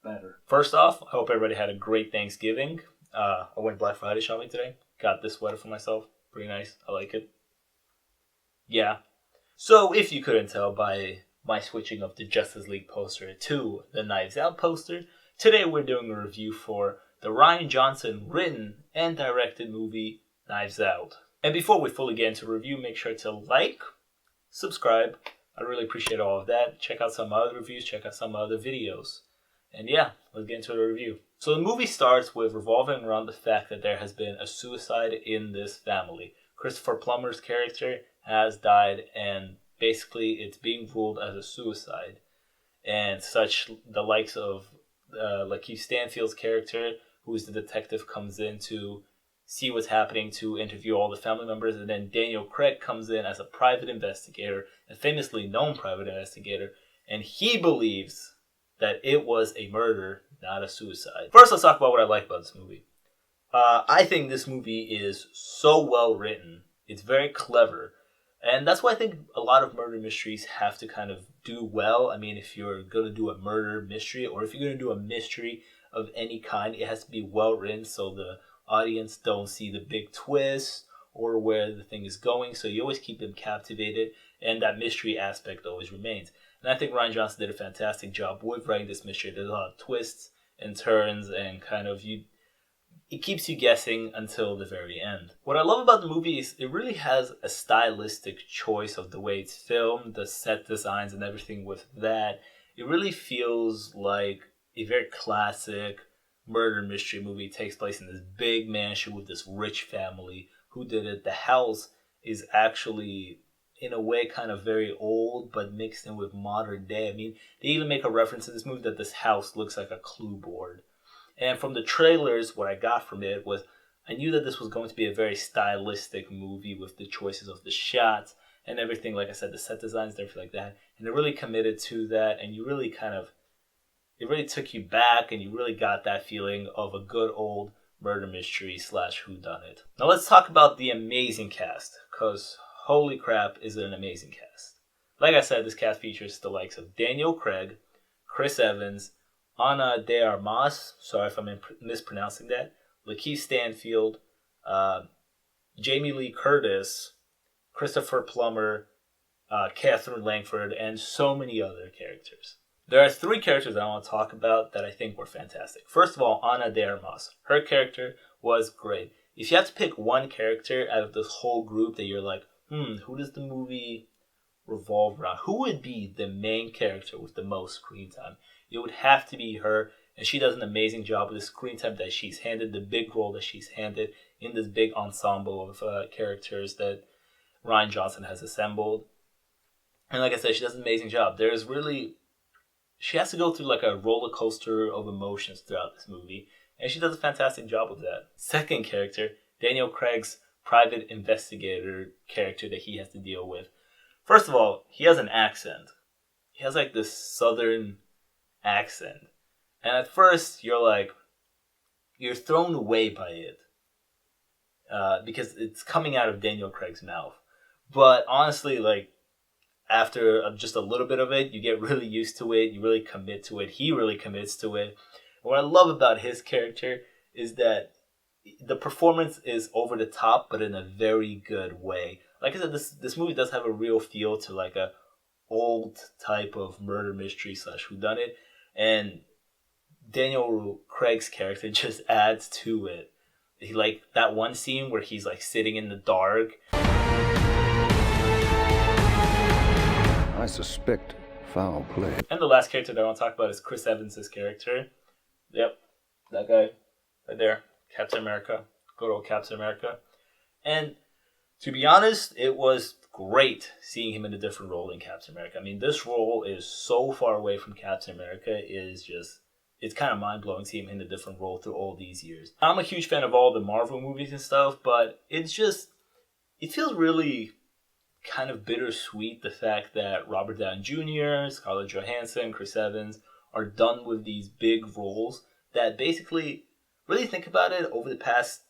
better. First off, I hope everybody had a great Thanksgiving. I went Black Friday shopping today. Got this sweater for myself. Pretty nice. I like it. Yeah. So, if you couldn't tell by my switching of the Justice League poster to the Knives Out poster, today we're doing a review for the Rian Johnson written and directed movie Knives Out. And before we fully get into review, make sure to like, subscribe. I really appreciate all of that. Check out some other reviews, check out some other videos. And yeah, let's get into the review. So the movie starts with revolving around the fact that there has been a suicide in this family. Christopher Plummer's character has died, and basically it's being ruled as a suicide. And such, the likes of Lakeith Stanfield's character, who is the detective, comes in to see what's happening, to interview all the family members, and then Daniel Craig comes in as a private investigator, a famously known private investigator, and he believes that it was a murder, not a suicide. First, let's talk about what I like about this movie. I think this movie is so well written. It's very clever. And that's why I think a lot of murder mysteries have to kind of do well. I mean, if you're going to do a murder mystery, or if you're going to do a mystery of any kind, it has to be well written so the audience don't see the big twist or where the thing is going. So you always keep them captivated, and that mystery aspect always remains. And I think Rian Johnson did a fantastic job with writing this mystery. There's a lot of twists and turns, and kind of it keeps you guessing until the very end. What I love about the movie is it really has a stylistic choice of the way it's filmed, the set designs and everything with that. It really feels like a very classic murder mystery movie. It takes place in this big mansion with this rich family. Who did it? The house is actually, in a way, kind of very old, but mixed in with modern day. I mean, they even make a reference in this movie that this house looks like a clue board. And from the trailers, what I got from it was, I knew that this was going to be a very stylistic movie with the choices of the shots and everything. Like I said, the set designs, everything like that. And it really committed to that. And you really it really took you back, and you really got that feeling of a good old murder mystery / whodunit. Now let's talk about the amazing cast, because holy crap, is it an amazing cast. Like I said, this cast features the likes of Daniel Craig, Chris Evans, Ana de Armas, sorry if I'm mispronouncing that, Lakeith Stanfield, Jamie Lee Curtis, Christopher Plummer, Catherine Langford, and so many other characters. There are 3 characters I want to talk about that I think were fantastic. First of all, Ana de Armas. Her character was great. If you have to pick one character out of this whole group that you're like, who does the movie revolve around? Who would be the main character with the most screen time? It would have to be her, and she does an amazing job with the screen time that she's handed, the big role that she's handed in this big ensemble of characters that Rian Johnson has assembled. And like I said, she does an amazing job. She has to go through like a roller coaster of emotions throughout this movie, and she does a fantastic job with that. Second character, Daniel Craig's private investigator character that he has to deal with. First of all, he has an accent. He has like this southern accent. And at first, you're thrown away by it. Because it's coming out of Daniel Craig's mouth. But honestly, after just a little bit of it, you get really used to it. You really commit to it. He really commits to it. And what I love about his character is that the performance is over the top, but in a very good way. Like I said, this movie does have a real feel to like a old type of murder mystery / whodunit. And Daniel Craig's character just adds to it. He like that one scene where he's like sitting in the dark. I suspect foul play. And the last character that I want to talk about is Chris Evans' character. Yep, that guy right there, Captain America, good old Captain America. And to be honest, it was great seeing him in a different role in Captain America. I mean, this role is so far away from Captain America. It's kind of mind-blowing seeing him in a different role through all these years. I'm a huge fan of all the Marvel movies and stuff, but it feels really kind of bittersweet, the fact that Robert Downey Jr., Scarlett Johansson, Chris Evans are done with these big roles that basically, really think about it, over the past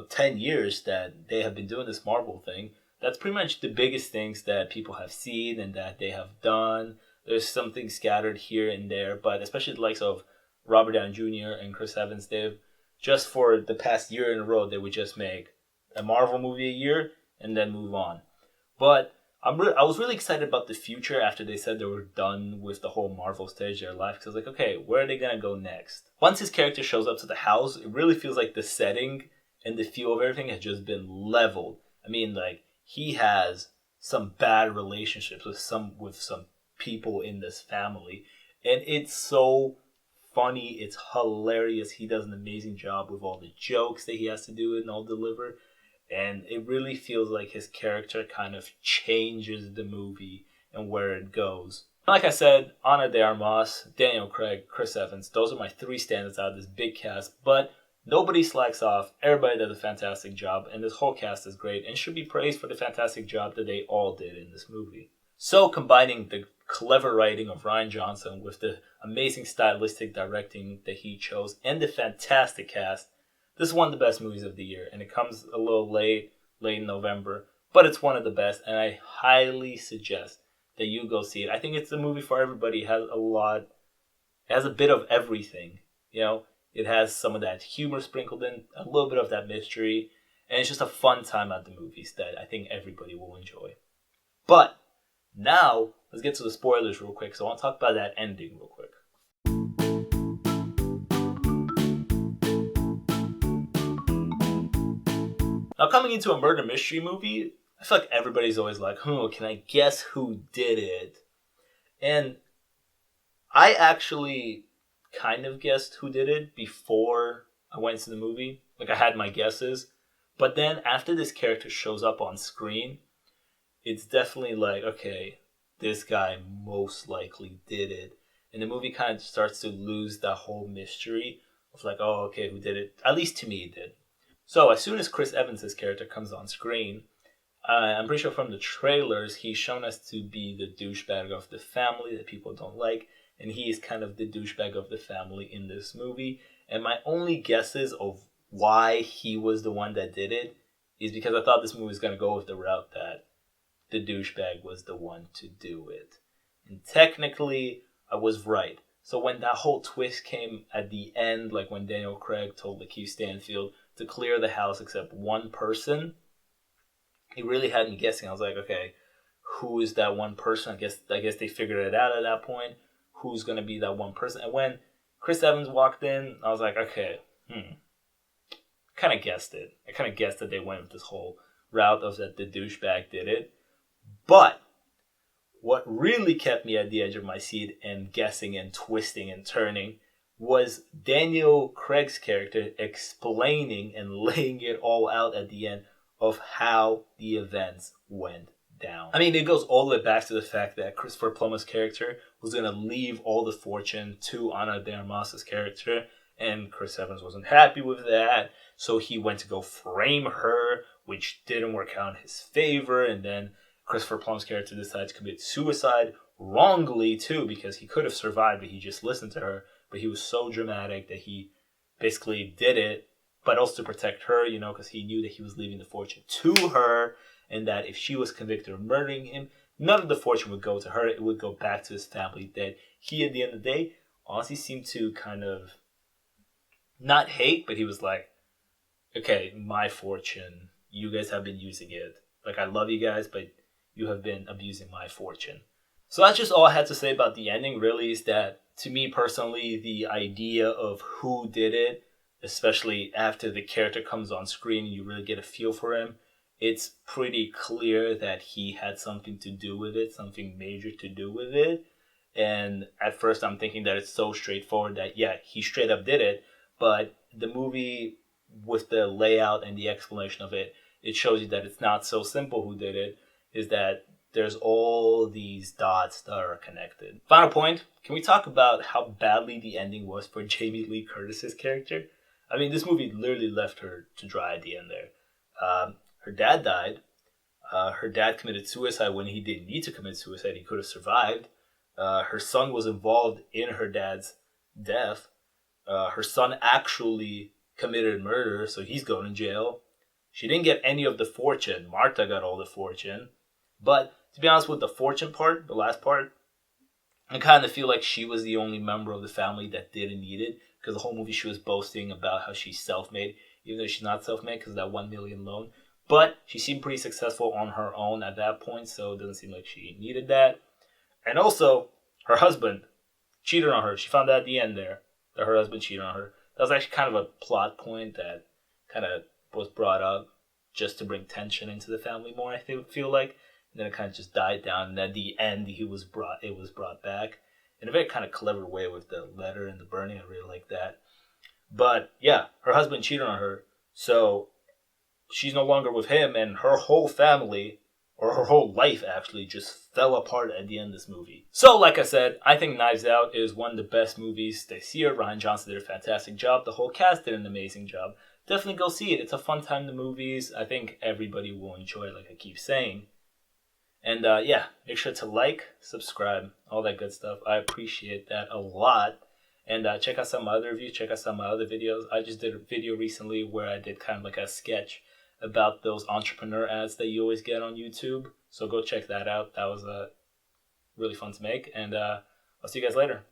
10 years that they have been doing this Marvel thing, that's pretty much the biggest things that people have seen and that they have done, There's something scattered here and there, but especially the likes of Robert Downey Jr. and Chris Evans, they've just for the past year in a row, they would just make a Marvel movie a year and then move on. But I was really excited about the future after they said they were done with the whole Marvel stage of their life. Because I was like, okay, where are they going to go next? Once his character shows up to the house, it really feels like the setting and the feel of everything has just been leveled. I mean, like, he has some bad relationships with some people in this family. And it's so funny. It's hilarious. He does an amazing job with all the jokes that he has to do and all deliver. And it really feels like his character kind of changes the movie and where it goes. Like I said, Ana de Armas, Daniel Craig, Chris Evans, those are my three standouts out of this big cast. But nobody slacks off. Everybody does a fantastic job. And this whole cast is great and should be praised for the fantastic job that they all did in this movie. So combining the clever writing of Rian Johnson with the amazing stylistic directing that he chose and the fantastic cast, this is one of the best movies of the year, and it comes a little late in November, but it's one of the best, and I highly suggest that you go see it. I think it's a movie for everybody. It has a bit of everything, you know. It has some of that humor sprinkled in, a little bit of that mystery, and it's just a fun time at the movies that I think everybody will enjoy. But now, let's get to the spoilers real quick, so I want to talk about that ending real quick. Now, coming into a murder mystery movie, I feel like everybody's always like, can I guess who did it? And I actually kind of guessed who did it before I went to the movie. Like, I had my guesses. But then, after this character shows up on screen, it's definitely like, okay, this guy most likely did it. And the movie kind of starts to lose that whole mystery of like, oh, okay, who did it? At least to me, it did. So as soon as Chris Evans' character comes on screen, I'm pretty sure from the trailers, he's shown us to be the douchebag of the family that people don't like. And he is kind of the douchebag of the family in this movie. And my only guesses of why he was the one that did it is because I thought this movie was going to go with the route that the douchebag was the one to do it. And technically, I was right. So when that whole twist came at the end, like when Daniel Craig told Lakeith Stanfield to clear the house except one person, it really had me guessing. I was like, okay, who is that one person? I guess they figured it out at that point. Who's going to be that one person? And when Chris Evans walked in, I was like, okay, kind of guessed it. I kind of guessed that they went with this whole route of that the douchebag did it. But what really kept me at the edge of my seat and guessing and twisting and turning was Daniel Craig's character explaining and laying it all out at the end of how the events went down. I mean, it goes all the way back to the fact that Christopher Plummer's character was going to leave all the fortune to Ana de Armas' character, and Chris Evans wasn't happy with that, so he went to go frame her, which didn't work out in his favor, and then Christopher Plummer's character decided to commit suicide wrongly, too, because he could have survived, but he just listened to her. But he was so dramatic that he basically did it, but also to protect her, you know, because he knew that he was leaving the fortune to her, and that if she was convicted of murdering him, none of the fortune would go to her. It would go back to his family that he, at the end of the day, honestly seemed to kind of not hate, but he was like, okay, my fortune, you guys have been using it. Like, I love you guys, but you have been abusing my fortune. So that's just all I had to say about the ending, really, is that, to me personally, the idea of who did it, especially after the character comes on screen and you really get a feel for him, it's pretty clear that he had something to do with it, something major to do with it. And at first I'm thinking that it's so straightforward that, yeah, he straight up did it. But the movie, with the layout and the explanation of it, it shows you that it's not so simple who did it, is that there's all these dots that are connected. Final point, can we talk about how badly the ending was for Jamie Lee Curtis's character? I mean, this movie literally left her to dry at the end there. Her dad died. Her dad committed suicide when he didn't need to commit suicide. He could have survived. Her son was involved in her dad's death. Her son actually committed murder, so he's going to jail. She didn't get any of the fortune. Martha got all the fortune. But to be honest with the fortune part, the last part, I kind of feel like she was the only member of the family that didn't need it, because the whole movie she was boasting about how she's self-made, even though she's not self-made because of that 1 million loan. But she seemed pretty successful on her own at that point, so it doesn't seem like she needed that. And also, her husband cheated on her. She found out at the end there that her husband cheated on her. That was actually kind of a plot point that kind of was brought up just to bring tension into the family more, I feel like. And then it kind of just died down, and at the end it was brought back in a very kind of clever way with the letter and the burning. I really like that. But yeah, her husband cheated on her, so she's no longer with him, and her whole family, or her whole life actually, just fell apart at the end of this movie. So, like I said, I think Knives Out is one of the best movies this year. Rian Johnson did a fantastic job. The whole cast did an amazing job. Definitely go see it. It's a fun time to movies. I think everybody will enjoy it, like I keep saying. And yeah, make sure to like, subscribe, all that good stuff. I appreciate that a lot. And check out some of my other reviews. Check out some of my other videos. I just did a video recently where I did kind of like a sketch about those entrepreneur ads that you always get on YouTube. So go check that out. That was really fun to make. And I'll see you guys later.